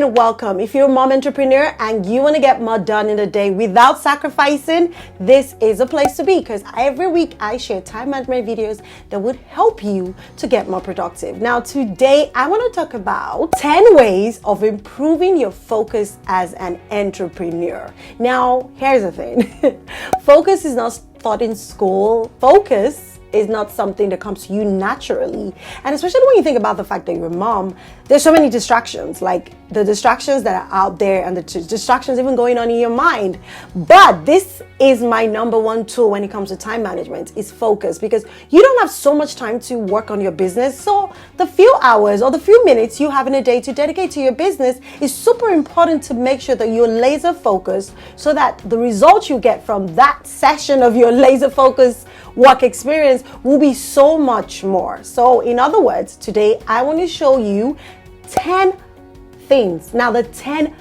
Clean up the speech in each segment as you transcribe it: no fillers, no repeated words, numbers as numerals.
and welcome. If you're a mom entrepreneur and you want to get more done in a day without sacrificing, this is a place to be, because every week I share time management videos that would help you to get more productive. Now today I want to talk about 10 ways of improving your focus as an entrepreneur. Now here's the thing. Focus is not taught in school. Focus is not something that comes to you naturally. And especially when you think about the fact that you're a mom, there's so many distractions, like the distractions that are out there and the distractions even going on in your mind. But this is my number one tool when it comes to time management, is focus, because you don't have so much time to work on your business. So the few hours or the few minutes you have in a day to dedicate to your business is super important to make sure that you're laser focused, so that the results you get from that session of your laser focused work experience will be so much more. So in other words, today I want to show you 10 things. Now the 10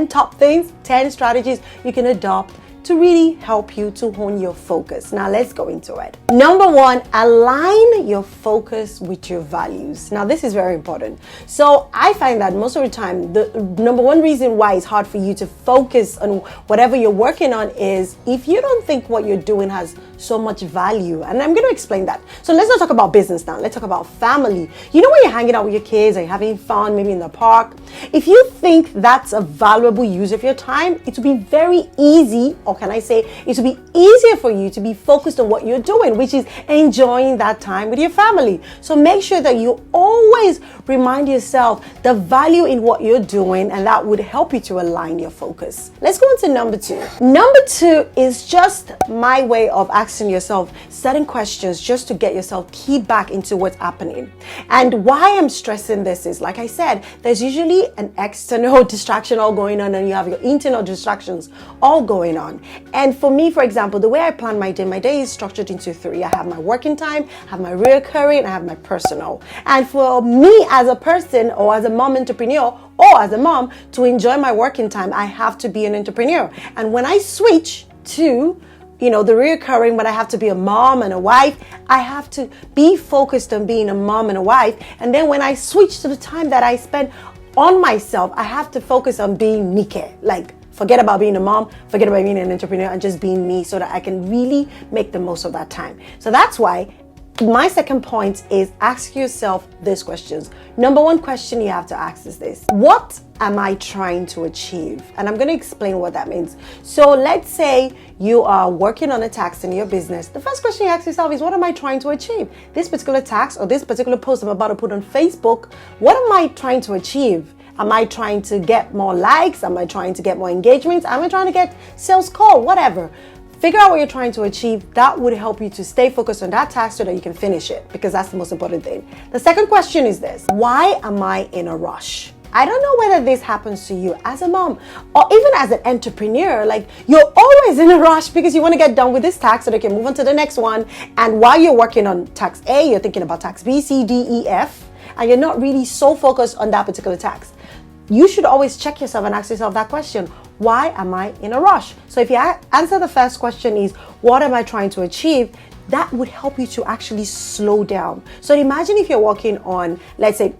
top things, 10 strategies you can adopt to really help you to hone your focus. Now let's go into it. Number one, align your focus with your values. Now this is very important. So I find that most of the time, the number one reason why it's hard for you to focus on whatever you're working on is if you don't think what you're doing has so much value. And I'm going to explain that. So let's not talk about business now. Let's talk about family. You know, when you're hanging out with your kids or you're having fun, maybe in the park, if you think that's a valuable use of your time, it will be very easy, or can I say, it will be easier for you to be focused on what you're doing, which is enjoying that time with your family. So make sure that you always remind yourself the value in what you're doing, and that would help you to align your focus. Let's go on to number two. Number two is just my way of asking yourself certain questions just to get yourself keyed back into what's happening. And why I'm stressing this is, like I said, there's usually an external distraction all going on, and you have your internal distractions all going on. And for me, for example, the way I plan my day is structured into three. I have my working time, I have my recurring, I have my personal. And for me as a person, or as a mom entrepreneur, or as a mom, to enjoy my working time, I have to be an entrepreneur. And when I switch to the reoccurring, when I have to be a mom and a wife, I have to be focused on being a mom and a wife. And then when I switch to the time that I spend on myself, I have to focus on being Nike. Like, forget about being a mom, forget about being an entrepreneur, and just being me, so that I can really make the most of that time. So that's why my second point is ask yourself these questions. Number one question you have to ask is this: what am I trying to achieve? And I'm going to explain what that means. So let's say you are working on a task in your business. The first question you ask yourself is, what am I trying to achieve? This particular task or this particular post I'm about to put on Facebook, what am I trying to achieve? Am I trying to get more likes? Am I trying to get more engagements? Am I trying to get sales call? Whatever. Figure out what you're trying to achieve. That would help you to stay focused on that task so that you can finish it, because that's the most important thing. The second question is this: why am I in a rush? I don't know whether this happens to you as a mom or even as an entrepreneur. Like, you're always in a rush because you want to get done with this task so that you can move on to the next one. And while you're working on task A, you're thinking about task B, C, D, E, F, and you're not really so focused on that particular task. You should always check yourself and ask yourself that question: why am I in a rush? So if you answer the first question is, what am I trying to achieve? That would help you to actually slow down. So imagine if you're working on, let's say,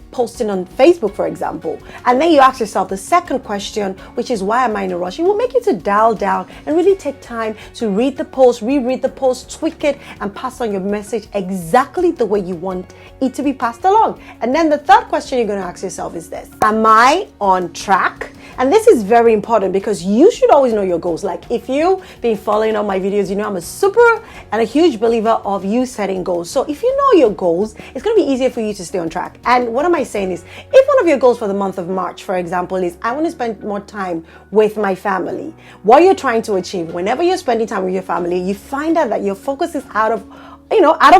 posting on Facebook, for example, and then you ask yourself the second question, which is, why am I in a rush? It will make you to dial down and really take time to read the post, reread the post, tweak it, and pass on your message exactly the way you want it to be passed along. And then the third question you're going to ask yourself is this: am I on track? And this is very important, because you should always know your goals. Like, if you've been following all my videos, I'm a super and a huge believer of you setting goals. So if you know your goals, it's going to be easier for you to stay on track. And what am I saying is, if one of your goals for the month of March, for example, is I want to spend more time with my family, what you're trying to achieve, whenever you're spending time with your family, you find out that your focus is out of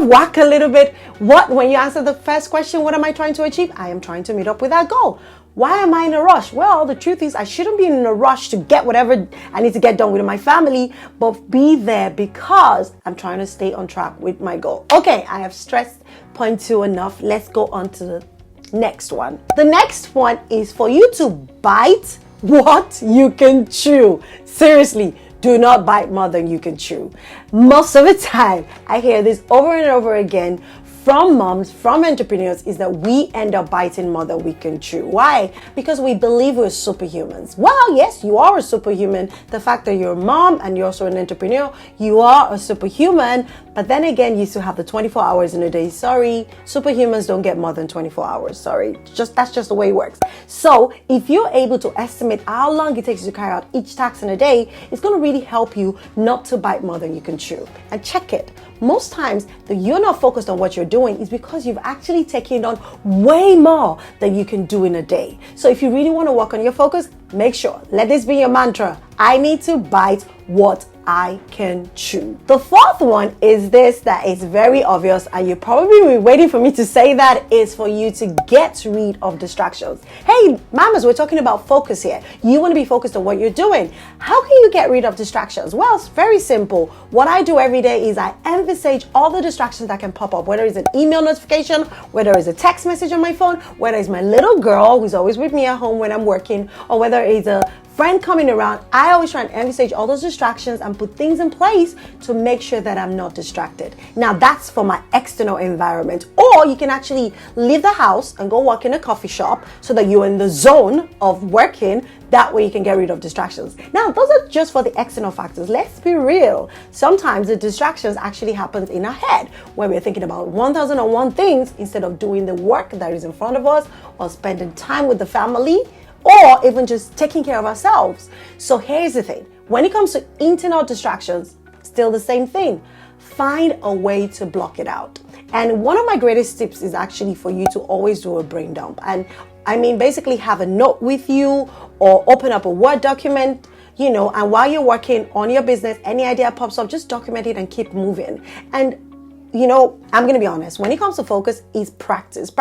whack a little bit. When you answer the first question, what am I trying to achieve? I am trying to meet up with that goal. Why am I in a rush? Well, the truth is, I shouldn't be in a rush to get whatever I need to get done with my family, but be there because I'm trying to stay on track with my goal. Okay, I have stressed point 2 enough. Let's go on to the next one. The next one is for you to bite what you can chew. Seriously, do not bite more than you can chew. Most of the time, I hear this over and over again from moms, from entrepreneurs, is that we end up biting more than we can chew. Why? Because we believe we're superhumans. Well, yes, you are a superhuman. The fact that you're a mom and you're also an entrepreneur, you are a superhuman. But then again, you still have the 24 hours in a day. Sorry, superhumans don't get more than 24 hours. Sorry, that's just the way it works. So if you're able to estimate how long it takes to carry out each task in a day, it's going to really help you not to bite more than you can chew. And check it. Most times that you're not focused on what you're doing is because you've actually taken on way more than you can do in a day. So if you really want to work on your focus, make sure, let this be your mantra. I need to bite what I can chew. The fourth one is this, that is very obvious, and you probably be waiting for me to say that, is for you to get rid of distractions. Hey, mamas, we're talking about focus here. You want to be focused on what you're doing. How can you get rid of distractions? Well, it's very simple. What I do every day is I envisage all the distractions that can pop up, whether it's an email notification, whether it's a text message on my phone, whether it's my little girl who's always with me at home when I'm working, or whether it's a friend coming around. I always try and envisage all those distractions and put things in place to make sure that I'm not distracted. Now that's for my external environment. Or you can actually leave the house and go work in a coffee shop so that you're in the zone of working. That way you can get rid of distractions. Now, those are just for the external factors. Let's be real. Sometimes the distractions actually happen in our head when we're thinking about 1001 things instead of doing the work that is in front of us, or spending time with the family, or even just taking care of ourselves. So here's the thing. When it comes to internal distractions, still the same thing. Find a way to block it out. And one of my greatest tips is actually for you to always do a brain dump. And I mean, basically have a note with you or open up a Word document, and while you're working on your business, any idea pops up, just document it and keep moving. And I'm going to be honest, when it comes to focus, it's practice.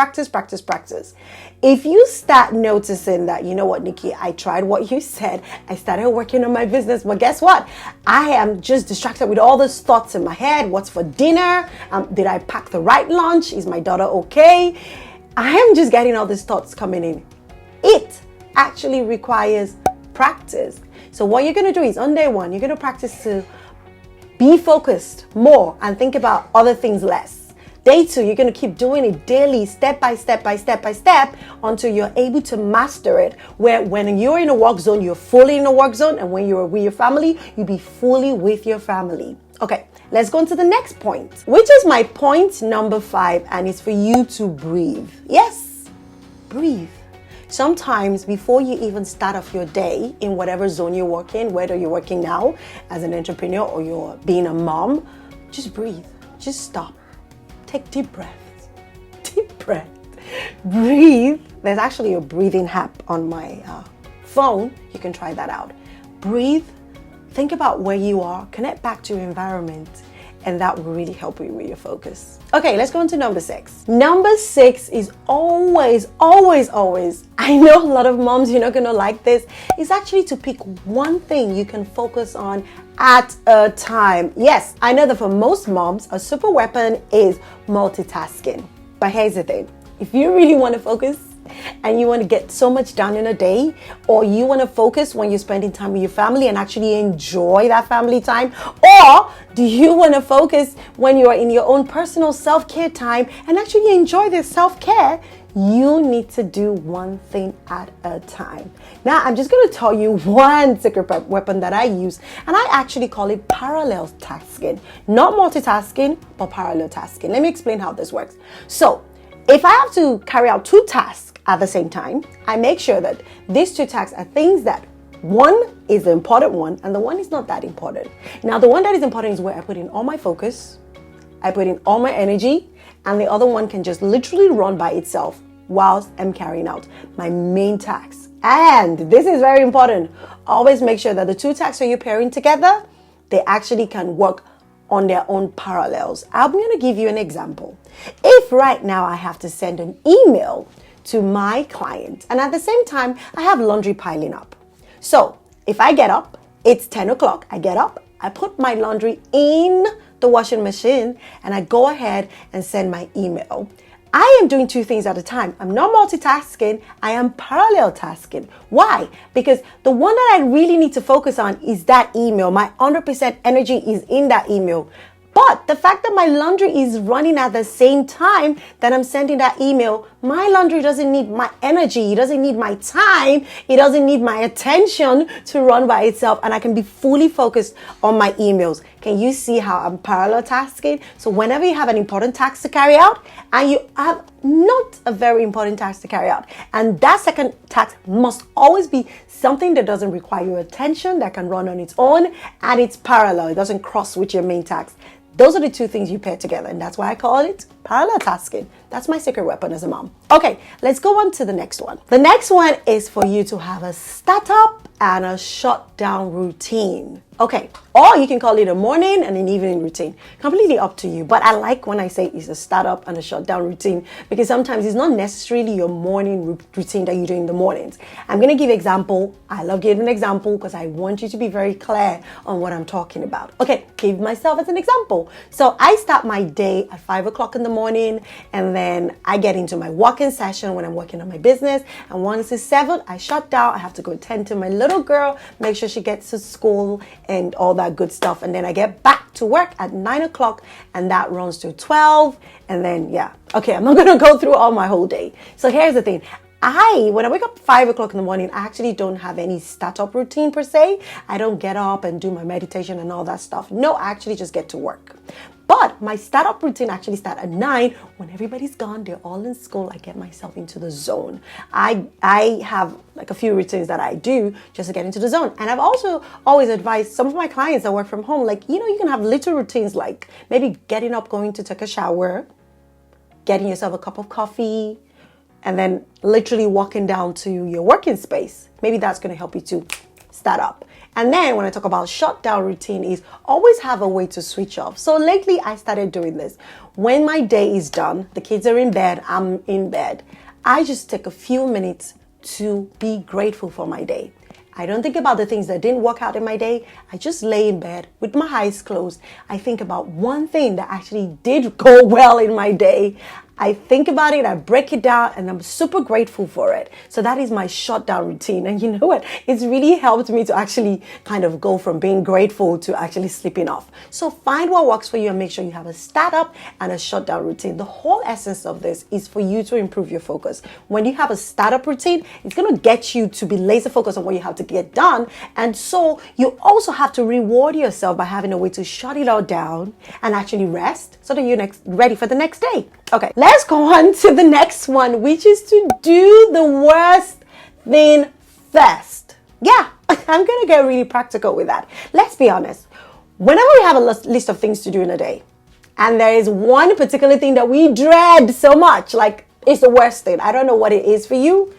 If you start noticing that, you know what, Nikki, I tried what you said. I started working on my business, but guess what? I am just distracted with all those thoughts in my head. What's for dinner? Did I pack the right lunch? Is my daughter okay? I am just getting all these thoughts coming in. It actually requires practice. So what you're going to do is on day one, you're going to practice to be focused more and think about other things less. Day two, you're going to keep doing it daily, step by step, until you're able to master it. Where when you're in a work zone, you're fully in a work zone. And when you're with your family, you'll be fully with your family. Okay, let's go on to the next point, which is my point number 5. And it's for you to breathe. Yes, breathe. Sometimes before you even start off your day in whatever zone you're working, whether you're working now as an entrepreneur or you're being a mom, just breathe. Just stop. Take deep breaths. Breathe. There's actually a breathing app on my phone. You can try that out. Breathe. Think about where you are. Connect back to your environment. And that will really help you with your focus. Okay, let's go on to number 6. Number 6 is always, I know a lot of moms, you're not going to like this, is actually to pick one thing you can focus on at a time. Yes, I know that for most moms, a super weapon is multitasking. But here's the thing. If you really want to focus, and you want to get so much done in a day, or you want to focus when you're spending time with your family and actually enjoy that family time, or do you want to focus when you are in your own personal self-care time and actually enjoy this self-care, you need to do one thing at a time. Now, I'm just going to tell you one secret weapon that I use, and I actually call it parallel tasking. Not multitasking, but parallel tasking. Let me explain how this works. So, if I have to carry out 2 tasks at the same time, I make sure that these 2 tasks are things that one is the important one and the one is not that important. Now, the one that is important is where I put in all my focus, I put in all my energy, and the other one can just literally run by itself whilst I'm carrying out my main tasks. And this is very important. Always make sure that the 2 tasks that you're pairing together, they actually can work on their own parallels. I'm going to give you an example. If right now I have to send an email to my client and at the same time I have laundry piling up. So if I get up, it's 10 o'clock, I get up, I put my laundry in the washing machine and I go ahead and send my email. I am doing 2 things at a time. I'm not multitasking, I am parallel tasking. Why? Because the one that I really need to focus on is that email. My 100% energy is in that email. But the fact that my laundry is running at the same time that I'm sending that email, my laundry doesn't need my energy. It doesn't need my time. It doesn't need my attention to run by itself. And I can be fully focused on my emails. Can you see how I'm parallel tasking? So whenever you have an important task to carry out and you have not a very important task to carry out, and that second task must always be something that doesn't require your attention, that can run on its own, and it's parallel. It doesn't cross with your main task. Those are the two things you pair together, and that's why I call it parallel tasking. That's my secret weapon as a mom. Okay, let's go on to the next one. The next one is for you to have a startup and a shutdown routine. Okay, or you can call it a morning and an evening routine. Completely up to you. But I like when I say it's a startup and a shutdown routine, because sometimes it's not necessarily your morning routine that you do in the mornings. I'm going to give an example. I love giving an example because I want you to be very clear on what I'm talking about. Okay, give myself as an example. So I start my day at 5 o'clock in the morning, and then I get into my working session when I'm working on my business. And once it's 7, I shut down. I have to go attend to my little girl, make sure she gets to school and all that good stuff. And then I get back to work at 9 o'clock, and that runs to 12. And then, yeah, okay, I'm not going to go through all my whole day. So here's the thing. When I wake up 5 o'clock in the morning, I actually don't have any startup routine per se. I don't get up and do my meditation and all that stuff. No, I actually just get to work. But my startup routine actually starts at 9. When everybody's gone, they're all in school, I get myself into the zone. I have like a few routines that I do just to get into the zone. And I've also always advised some of my clients that work from home, like, you can have little routines like maybe getting up, going to take a shower, getting yourself a cup of coffee, and then literally walking down to your working space. Maybe that's going to help you to start up. And then when I talk about shutdown routine is always have a way to switch off. So lately I started doing this. When my day is done, the kids are in bed, I'm in bed, I just take a few minutes to be grateful for my day. I don't think about the things that didn't work out in my day. I just lay in bed with my eyes closed. I think about one thing that actually did go well in my day. I think about it, I break it down, and I'm super grateful for it. So that is my shutdown routine. And you know what? It's really helped me to actually kind of go from being grateful to actually sleeping off. So find what works for you and make sure you have a startup and a shutdown routine. The whole essence of this is for you to improve your focus. When you have a startup routine, it's going to get you to be laser focused on what you have to get done. And so you also have to reward yourself by having a way to shut it all down and actually rest so that you're ready for the next day. Okay, let's go on to the next one, which is to do the worst thing first. Yeah, I'm going to get really practical with that. Let's be honest. Whenever we have a list of things to do in a day, and there is one particular thing that we dread so much, like it's the worst thing. I don't know what it is for you.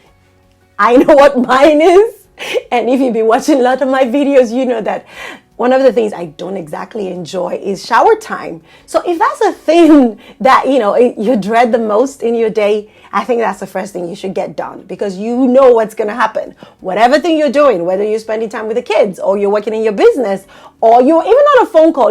I know what mine is. And if you've been watching a lot of my videos, you know that one of the things I don't exactly enjoy is shower time. So if that's a thing that, you dread the most in your day, I think that's the first thing you should get done, because you know what's going to happen. Whatever thing you're doing, whether you're spending time with the kids or you're working in your business or you're even on a phone call,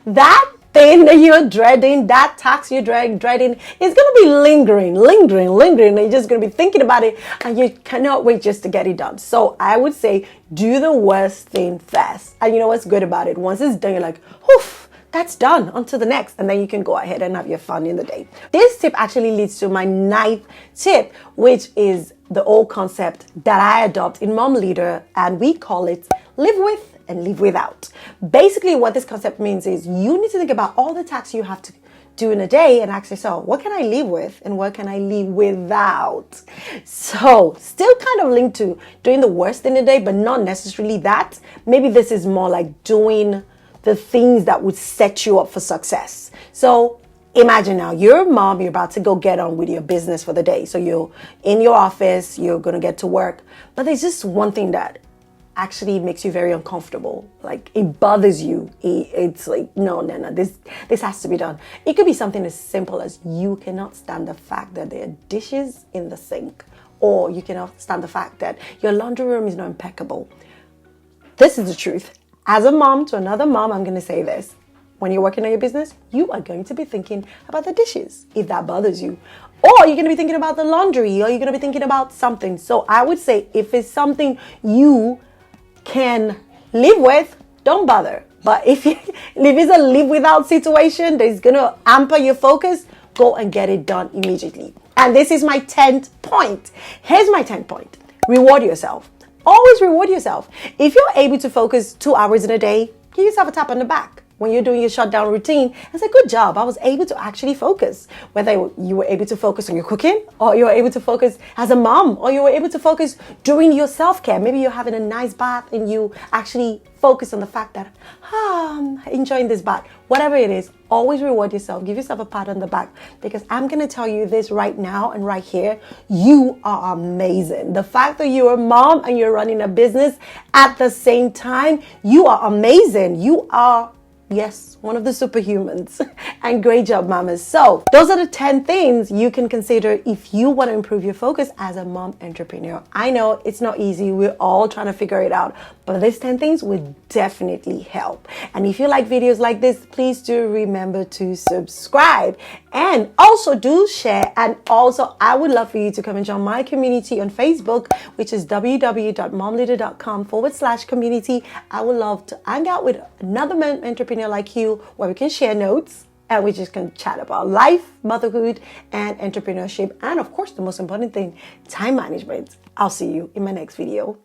that thing that you're dreading, that task you're dreading is going to be lingering. And you're just going to be thinking about it and you cannot wait just to get it done. So I would say do the worst thing first. And you know what's good about it? Once it's done, you're like, oof, that's done, on to the next. And then you can go ahead and have your fun in the day. This tip actually leads to my 9th tip, which is the old concept that I adopt in Momleader, and we call it live with and live without. Basically, what this concept means is you need to think about all the tasks you have to do in a day and ask yourself, what can I live with and what can I live without? So still kind of linked to doing the worst in a day, but not necessarily that. Maybe this is more like doing the things that would set you up for success. So imagine now you're a mom, you're about to go get on with your business for the day. So you're in your office, you're going to get to work, but there's just one thing that actually makes you very uncomfortable. Like it bothers you. It's like, no, this has to be done. It could be something as simple as you cannot stand the fact that there are dishes in the sink, or you cannot stand the fact that your laundry room is not impeccable. This is the truth. As a mom to another mom, I'm going to say this. When you're working on your business, you are going to be thinking about the dishes if that bothers you. Or you're going to be thinking about the laundry, or you're going to be thinking about something. So I would say if it's something you can live with, don't bother. But if it's a live without situation that's gonna hamper your focus, go and get it done immediately. And this is my 10th point. Here's my 10th point. Reward yourself. Always reward yourself. If you're able to focus 2 hours in a day, give yourself a tap on the back. When you're doing your shutdown routine, it's a good job. I was able to actually focus. Whether you were able to focus on your cooking, or you were able to focus as a mom, or you were able to focus during your self-care. Maybe you're having a nice bath and you actually focus on the fact that, I'm enjoying this bath. Whatever it is, always reward yourself. Give yourself a pat on the back, because I'm going to tell you this right now and right here. You are amazing. The fact that you're a mom and you're running a business at the same time, you are amazing. You are, yes, one of the superhumans. And great job, mamas. So those are the 10 things you can consider if you want to improve your focus as a mom entrepreneur. I know it's not easy. We're all trying to figure it out, but these 10 things would definitely help. And if you like videos like this, please do remember to subscribe and also do share. And also, I would love for you to come and join my community on Facebook, which is www.momleader.com/community. I would love to hang out with another entrepreneur like you, where we can share notes and we just can chat about life, motherhood, and entrepreneurship. And of course, the most important thing, time management. I'll see you in my next video.